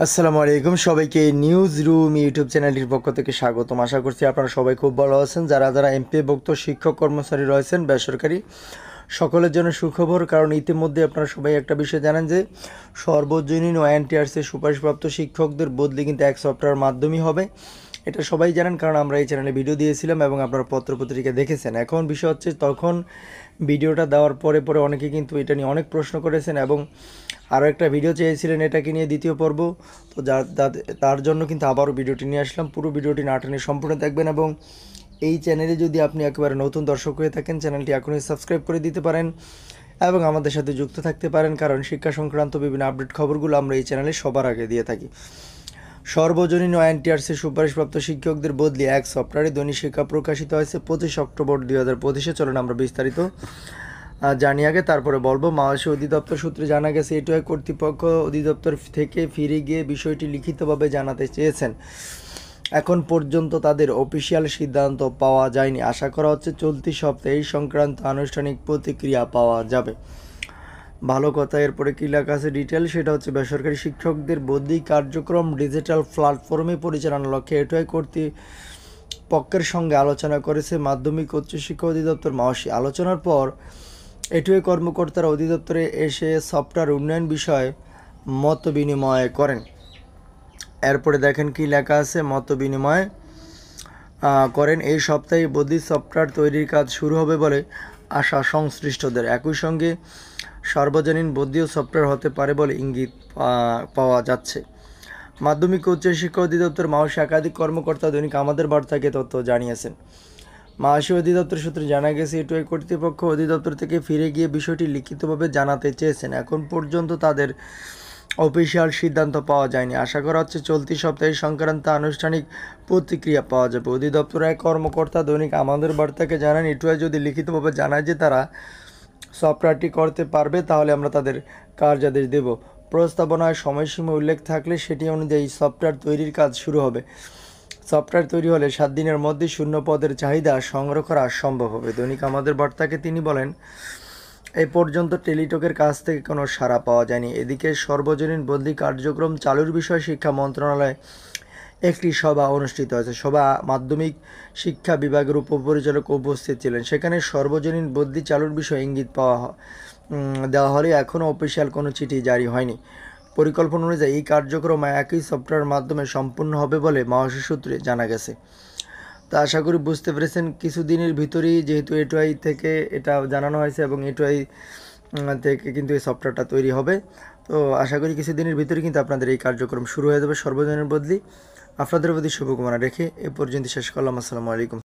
আসসালামু আলাইকুম সবাইকে নিউজ রুম ইউটিউব চ্যানেলটির পক্ষ থেকে স্বাগতম। আশা করছি আপনারা সবাই খুব ভালো আছেন। যারা যারা এমপিওভুক্ত শিক্ষক কর্মচারী রয়েছেন বেসরকারি, সকলের জন্য সুখবর। কারণ ইতিমধ্যে আপনারা সবাই একটা বিষয় জানেন যে সর্বজনীন ও এনটিআরসি সুপারিশপ্রাপ্ত শিক্ষকদের বদলি কিন্তু এক সপ্তাহের মাধ্যমেই হবে। এটা সবাই জানেন, কারণ আমরা এই চ্যানেলে ভিডিও দিয়েছিলাম এবং আপনারা পত্রপত্রিকা দেখেছেন। এখন বিষয় হচ্ছে, তখন ভিডিওটা দেওয়ার পরে পরে অনেকে কিন্তু এটা নিয়ে অনেক প্রশ্ন করেছেন এবং আরও একটা ভিডিও চেয়েছিলেন এটাকে নিয়ে দ্বিতীয় পর্ব। তো তার জন্য কিন্তু আবারও ভিডিওটি নিয়ে আসলাম। পুরো ভিডিওটি না টেনে সম্পূর্ণ দেখবেন এবং এই চ্যানেলে যদি আপনি একেবারে নতুন দর্শক হয়ে থাকেন, চ্যানেলটি এখনই সাবস্ক্রাইব করে দিতে পারেন এবং আমাদের সাথে যুক্ত থাকতে পারেন, কারণ শিক্ষা সংক্রান্ত বিভিন্ন আপডেট খবরগুলো আমরা এই চ্যানেলে সবার আগে দিয়ে থাকি। সর্বজনীন ও এনটিআরসি সুপারিশপ্রাপ্ত শিক্ষকদের বদলি এক সপ্তাহে দৈনিক শিক্ষা প্রকাশিত হয়েছে 25 অক্টোবর 2025। চলুন আমরা বিস্তারিত জানি আগে, তারপরে বলবো। মহাশী অধিদপ্তর সূত্রে জানা গেছে, এটুআই কর্তৃপক্ষ অধিদপ্তর থেকে ফিরে গিয়ে বিষয়টি লিখিতভাবে জানাতে চেয়েছেন। এখন পর্যন্ত তাদের অফিসিয়াল সিদ্ধান্ত পাওয়া যায়নি। আশা করা হচ্ছে চলতি সপ্তাহে এই সংক্রান্ত আনুষ্ঠানিক প্রতিক্রিয়া পাওয়া যাবে। ভালো কথা। এরপরে কী লেখা আছে ডিটেল, সেটা হচ্ছে বেসরকারি শিক্ষকদের বদলি কার্যক্রম ডিজিটাল প্ল্যাটফর্মে পরিচালনার লক্ষ্যে এটুআই কর্তৃপক্ষের সঙ্গে আলোচনা করেছে মাধ্যমিক উচ্চশিক্ষা অধিদপ্তর মহাশী। আলোচনার পর এটুআই কর্মকর্তারা অধিদপ্তরে এসে সফটওয়্যার উন্নয়ন বিষয়ে মত বিনিময় করেন। এরপরে দেখেন কি লেখা আছে, মত বিনিময় করেন। এই সপ্তাহে বদলি সফটওয়্যার তৈরির কাজ শুরু হবে বলে আশা সংশ্লিষ্টদের। একই সঙ্গে সর্বজনীন বদলিও সফটওয়্যার হতে পারে বলে ইঙ্গিত পাওয়া যাচ্ছে। মাধ্যমিক ও উচ্চশিক্ষা অধিদপ্তর মহাশী একাধিক কর্মকর্তা দৈনিক আমাদের বার্তাকে তথ্য জানিয়েছেন। মহাশী অধিদপ্তর সূত্রে জানা গেছে, এটুআই কর্তৃপক্ষ অধিদপ্তর থেকে ফিরে গিয়ে বিষয়টি লিখিতভাবে জানাতে চেয়েছেন। এখন পর্যন্ত তাদের অফিসিয়াল সিদ্ধান্ত পাওয়া যায়নি। আশা করা হচ্ছে চলতি সপ্তাহে সংক্রান্ত আনুষ্ঠানিক প্রতিক্রিয়া পাওয়া যাবে। অধিদপ্তরের এক কর্মকর্তা দৈনিক আমাদের বার্তাকে জানান, এটুআই যদি লিখিতভাবে জানায় যে তারা সফটওয়্যারটি করতে পারবে, তাহলে আমরা তাদের কার্যাদেশ দেব। প্রস্তাবনায় সময়সীমা উল্লেখ থাকলে সেটি অনুযায়ী সফটওয়্যার তৈরির কাজ শুরু হবে। সফটওয়্যার তৈরি হলে 7 দিনের মধ্যে শূন্য পদের চাহিদা সংগ্রহ করা সম্ভব হবে। দৈনিক আমাদের বার্তাকে তিনি বলেন, এই পর্যন্ত টেলিটকের কাছ থেকে কোনো সাড়া পাওয়া যায়নি। এদিকে সর্বজনীন বদলি কার্যক্রম চালুর বিষয়ে শিক্ষা মন্ত্রণালয়ে একটি সভা অনুষ্ঠিত হয়েছে। সভা মাধ্যমিক শিক্ষা বিভাগের উপপরিচালক উপস্থিত ছিলেন। সেখানে সর্বজনীন বদলি চালুর বিষয়ে ইঙ্গিত দেওয়া হলে এখনও অফিসিয়াল কোনো চিঠি জারি হয়নি। পরিকল্পনা অনুযায়ী এই কার্যক্রম একই সফটওয়্যার মাধ্যমে সম্পূর্ণ হবে বলে মহাশী সূত্রে জানা গেছে। তা আশা করি বুঝতে পেরেছেন। কিছুদিনের ভিতরেই যেহেতু এটুআই থেকে এটা জানানো হয়েছে এবং এটুআই থেকে কিন্তু এই সফটওয়্যারটা তৈরি হবে, তো আশা করি কিছুদিনের ভিতরে কিন্তু আপনাদের এই কার্যক্রম শুরু হয়ে যাবে সর্বজনীন বদলি। আপনাদের প্রতি শুভকামনা রেখে এ পর্যন্ত শেষ করলাম। আসসালামু আলাইকুম।